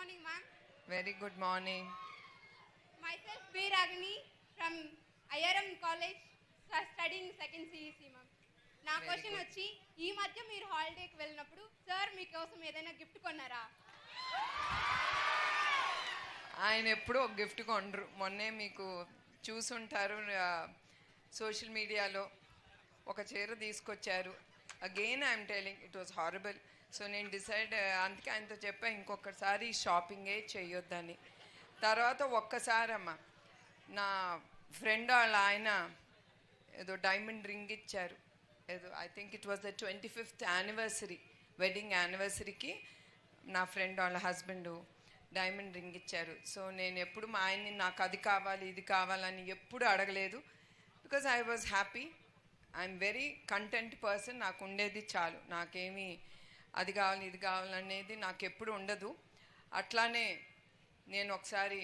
morning, ma'am. Very good morning. Myself, B. Ragini from IRM College, studying second CEC, ma'am. నా question వచ్చి ఈ మధ్య మీరు హాలిడేకి వెళ్ళినప్పుడు సార్ మీకోసం ఏదైనా గిఫ్ట్ కొన్నారా? ఆయన ఎప్పుడూ ఒక గిఫ్ట్ కొనరు. మొన్నే మీకు చూసుంటారు సోషల్ మీడియాలో ఒక చీర తీసుకొచ్చారు. Again I'm telling it was horrible. So నేను డిసైడ్ అందుకే ఆయనతో చెప్పా ఇంకొకసారి షాపింగే చేయొద్దని. తర్వాత ఒక్కసారి అమ్మ నా ఫ్రెండ్ వాళ్ళ ఆయన ఏదో డైమండ్ రింగ్ ఇచ్చారు. ఏదో I think it was the 25th anniversary, wedding యానివర్సరీకి నా ఫ్రెండ్ వాళ్ళ హస్బెండ్ డైమండ్ రింగ్ ఇచ్చారు. సో నేను ఎప్పుడు మా ఆయన్ని నాకు అది కావాలి ఇది కావాలని ఎప్పుడు అడగలేదు. Because I was happy, I'm very content person. నాకు ఉండేది చాలు, నాకేమీ అది కావాలి ఇది కావాలనేది నాకు ఎప్పుడు ఉండదు. అట్లానే నేను ఒకసారి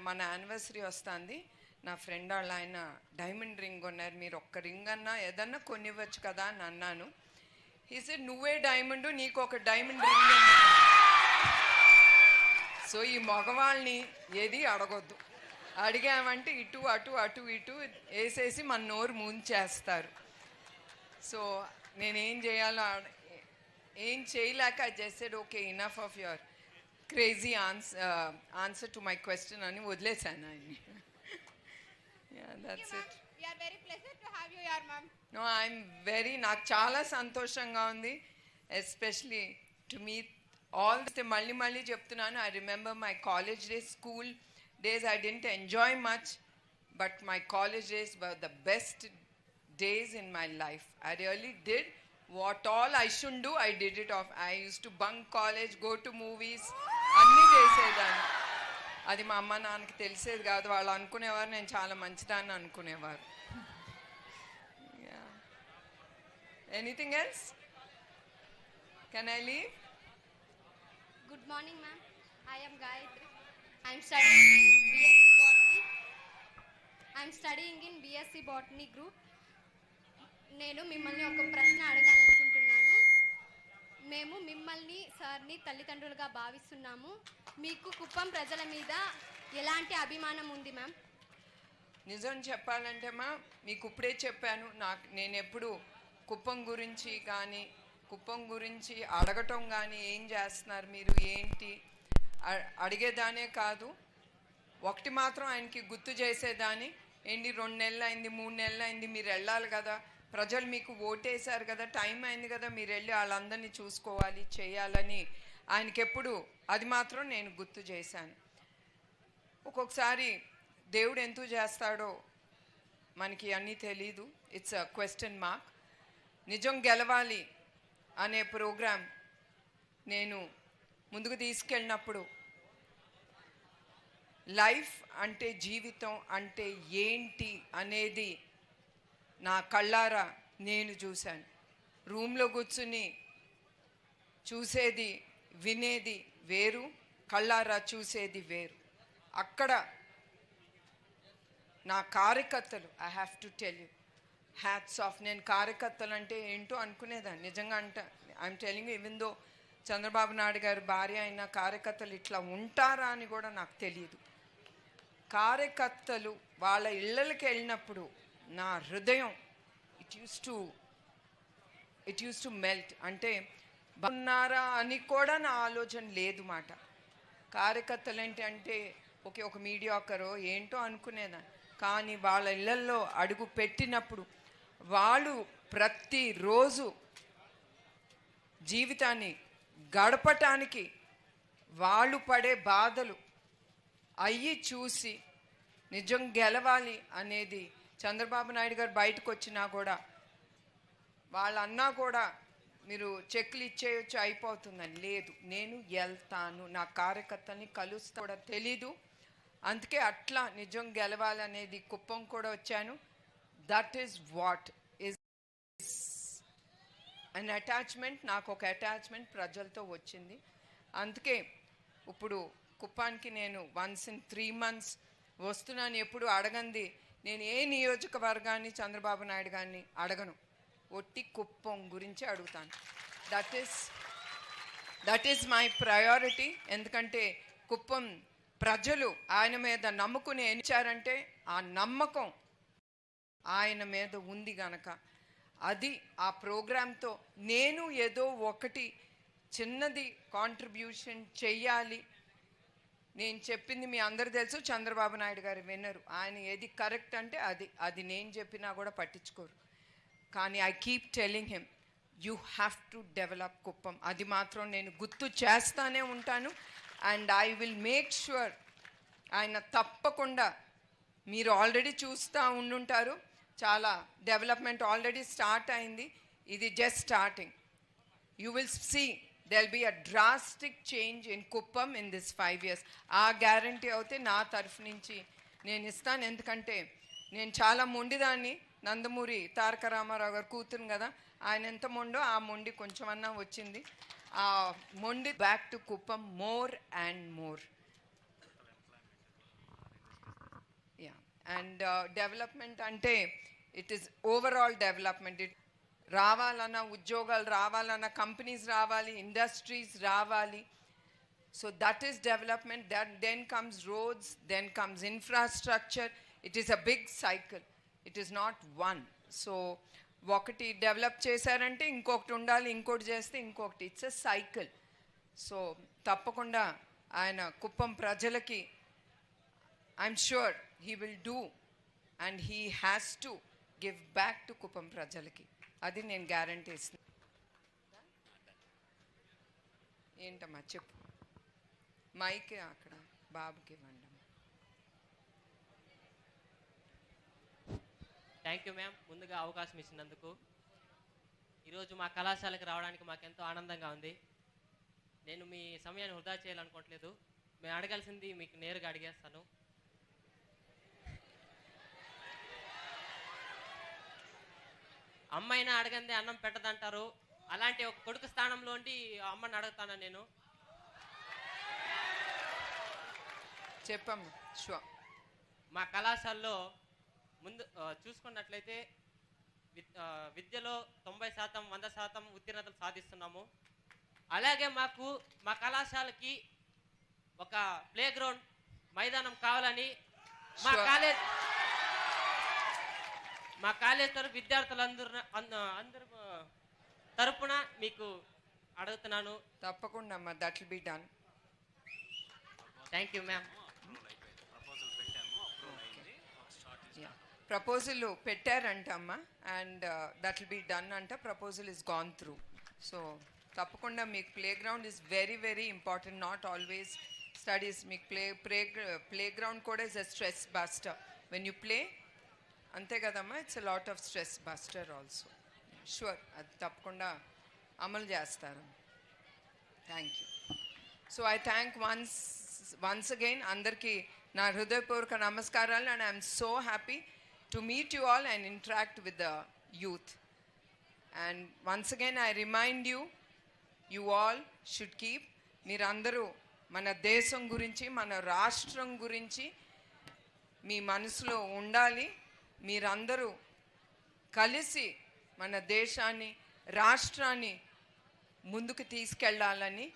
మన యానివర్సరీ వస్తుంది, నా ఫ్రెండ్ వాళ్ళ ఆయన డైమండ్ రింగ్ కొన్నారు, మీరు ఒక్క రింగ్ అన్నా ఏదన్నా కొనివ్వచ్చు కదా అని అన్నాను. హీ సెడ్ నువ్వే డైమండ్, నీకు ఒక డైమండ్ రింగ్. సో ఈ మగవాళ్ళని ఏది అడగొద్దు, అడిగామంటే ఇటు అటు అటు ఇటు వేసేసి మన నోరు ముంచేస్తారు. సో నేనేం చేయాలో ఏం చేయలేక I just said okay enough of your crazy answer to my question అని వదిలేసాను ఆయన్ని. That's it. We are very pleased to have you here, ma'am. No, I'm very, నాకు చాలా సంతోషంగా ఉంది, especially to meet all this. మళ్ళీ చెప్తున్నాను, I remember my college days, school days I didn't enjoy much, but my college days were the best days in my life. I really did what all I shouldn't do, I did it off. I used to bunk college, go to movies, అన్నీ చేసేదాన్ని. అది మా అమ్మ నాన్నకి తెలిసేది కాదు, వాళ్ళు అనుకునేవారు నేను చాలా మంచిదాన్ని అనుకునేవారు. Anything else? Can I leave? Good morning, ma'am. I am Gayatri. I am studying in BSc Botany. I am studying in BSc Botany group. నేను మిమ్మల్ని ఒక ప్రశ్న అడగాలనుకుంటున్నాను. మేము మిమ్మల్ని సార్ని తల్లిదండ్రులుగా భావిస్తున్నాము. మీకు కుప్పం ప్రజల మీద ఎలాంటి అభిమానం ఉంది మ్యామ్? నిజం చెప్పాలంటే మీకు ఇప్పుడే చెప్పాను, నేను ఎప్పుడు కుప్పం గురించి కానీ కుప్పం గురించి అడగటం కానీ ఏం చేస్తున్నారు మీరు ఏంటి అడిగేదానే కాదు, ఒకటి మాత్రం ఆయనకి గుర్తు చేసేదాన్ని. ఏంటి 2 నెలలు అయింది 3 నెలలు అయింది, మీరు వెళ్ళాలి కదా, ప్రజలు మీకు ఓటేశారు కదా, టైం అయింది కదా, మీరు వెళ్ళి వాళ్ళందరినీ చూసుకోవాలి చేయాలని ఆయనకెప్పుడు అది మాత్రం నేను గుర్తు చేశాను. ఒక్కొక్కసారి దేవుడు ఎందుకు చేస్తాడో మనకి అన్నీ తెలీదు, ఇట్స్ అ క్వశ్చన్ మార్క్. నిజం గెలవాలి అనే ప్రోగ్రాం నేను ముందుకు తీసుకెళ్ళినప్పుడు లైఫ్ అంటే జీవితం అంటే ఏంటి అనేది నా కళ్ళారా నేను చూశాను. రూమ్లో కూర్చుని చూసేది వినేది వేరు, కళ్ళారా చూసేది వేరు. అక్కడ నా కార్యకర్తలు, I have to tell you, hats off. నేను కార్యకర్తలు అంటే ఏంటో అనుకునేదాన్ని, నిజంగా అంటే I'm telling you, even though Chandrababu Naidu గారు భార్య అయిన కార్యకర్తలు ఇట్లా ఉంటారా అని కూడా నాకు తెలియదు. కార్యకర్తలు వాళ్ళ ఇళ్ళకి వెళ్ళినప్పుడు నా హృదయం ఇట్ యూస్ టు మెల్ట్. అంటే ఉన్నారా అని కూడా నా ఆలోచన లేదు మాట. కార్యకర్తలు ఏంటంటే ఒక మీడియాకరో ఏంటో అనుకునేదాన్ని, కానీ వాళ్ళ ఇళ్ళల్లో అడుగు పెట్టినప్పుడు వాళ్ళు ప్రతిరోజు జీవితాన్ని గడపటానికి వాళ్ళు పడే బాధలు అయ్యి చూసి నిజం గెలవాలి అనేది చంద్రబాబు నాయుడు గారు బయటకు వచ్చినా కూడా వాళ్ళన్నా కూడా మీరు చెక్లు ఇచ్చేయచ్చు అయిపోతుందని, లేదు నేను వెళ్తాను, నా కార్యకర్తల్ని కలుస్తా కూడా తెలీదు. అందుకే అట్లా నిజం గెలవాలి అనేది కుప్పం కూడా వచ్చాను. That is what is an attachment. నాకు ఒక అటాచ్మెంట్ ప్రజలతో వచ్చింది. అందుకే ఇప్పుడు కుప్పానికి నేను వన్స్ ఇన్ 3 months వస్తున్నాను. ఎప్పుడు అడగంది, నేను ఏ నియోజకవర్గాన్ని చంద్రబాబు నాయుడు గారిని అడగను, ఒట్టి కుప్పం గురించి అడుగుతాను. That is that is my priority. ఎందుకంటే కుప్పం ప్రజలు ఆయన మీద నమ్ముకుని ఇచ్చారంటే ఆ నమ్మకం ఆయన మీద ఉంది గనక అది ఆ ప్రోగ్రాంతో నేను ఏదో ఒకటి చిన్నది కాంట్రిబ్యూషన్ చెయ్యాలి. నేను చెప్పింది మీ అందరు తెలుసు, చంద్రబాబు నాయుడు గారు వినరు. ఆయన ఏది కరెక్ట్ అంటే అది నేను చెప్పినా కూడా పట్టించుకోరు. కానీ I keep telling him you have to develop Kuppam. అది మాత్రం నేను గుర్తు చేస్తానే ఉంటాను. And I will make sure ఆయన తప్పకుండా, మీరు ఆల్రెడీ చూస్తూ ఉండుంటారు, చాలా డెవలప్మెంట్ ఆల్రెడీ స్టార్ట్ అయింది. ఇది just starting. You will see there'll be a drastic change in Kuppam in this 5 years. ఆ గ్యారంటీ అయితే నా తరఫు నుంచి నేను ఇస్తాను. ఎందుకంటే నేను చాలా మొండిదాన్ని. నందమూరి తారక రామారావు గారు కూతురు కదా, ఆయన ఎంత మొండో ఆ మొండి కొంచెం అన్నా వచ్చింది. ఆ మొండి back to Kuppam more and more. Yeah, and development అంటే ఇట్ ఈస్ ఓవరాల్ డెవలప్మెంట్. రావాలన్నా ఉద్యోగాలు రావాలన్నా కంపెనీస్ రావాలి, ఇండస్ట్రీస్ రావాలి. So that is development. Then comes roads, then comes infrastructure. It is a big cycle, it is not one. So ఒకటి develop చేశారంటే ఇంకొకటి ఉండాలి, ఇంకోటి చేస్తే ఇంకొకటి. It's a cycle. సో తప్పకుండా ఆయన కుప్పం ప్రజలకి I'm sure he will do and he has to give back to Kuppam ప్రజలకి. అది నేను గ్యారంటీ ఇస్తాను. ఏంటమ్మా చెప్పు, మైక్ అక్కడ బాబుకి ఇవ్వండి. థ్యాంక్ యూ మ్యామ్, ముందుగా అవకాశం ఇచ్చినందుకు. ఈరోజు మా కళాశాలకు రావడానికి మాకు ఎంతో ఆనందంగా ఉంది. నేను మీ సమయాన్ని వృధా చేయాలనుకోవట్లేదు. మేము అడగాల్సింది మీకు నేరుగా అడిగేస్తాను. అమ్మైనా అడగంది అన్నం పెట్టదంటారు. అలాంటి ఒక కొడుకు స్థానంలో ఉండి అమ్మని అడుగుతాను నేను. చెప్పమ్మా. షూర్. మా కళాశాలలో ముందు చూసుకున్నట్లయితే విద్యలో 90%, 100% ఉత్తీర్ణతలు సాధిస్తున్నాము. అలాగే మా కళాశాలకి ఒక ప్లే గ్రౌండ్ మైదానం కావాలని మా కాలేజ్ తరఫు విద్యార్థులందరూ తరపున మీకు అడుగుతున్నాను. తప్పకుండా అమ్మా, that will be done. Thank you ma'am. Proposal పెట్టారంట అమ్మా, and that will be done అంట. Proposal is gone through. So తప్పకుండా మీకు playground is very very important, not always studies. మీకు ప్లే గ్రౌండ్ కూడా is a stress buster when you play. అంతే కదమ్మా, it's a lot of stress buster also. Sure, అది తప్పకుండా అమలు చేస్తారు. Thank you. So I thank once again అందరికీ నా హృదయపూర్వక నమస్కారాలు. And I'm so happy to meet you all and interact with the youth. And once again I remind you, you all should keep, మీరందరూ మన దేశం గురించి, మన రాష్ట్రం గురించి మీ మనసులో ఉండాలి. మీరందరూ కలిసి మన దేశాన్ని, రాష్ట్రాన్ని ముందుకు తీసుకెళ్ళాలని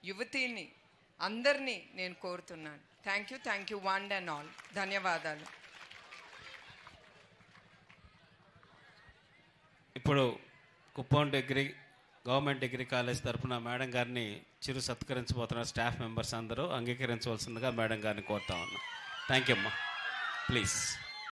యువతిని అందరినీ నేను కోరుతున్నాను. Thank you one and all. ధన్యవాదాలు. ఇప్పుడు కుప్పం గవర్నమెంట్ డిగ్రీ కాలేజ్ తరఫున మేడం గారిని చిరు సత్కరించబోతున్న స్టాఫ్ మెంబర్స్ అందరూ అంగీకరించవలసిందిగా మేడం గారిని కోరుతా ఉన్నాం. థ్యాంక్ యూ అమ్మా, ప్లీజ్.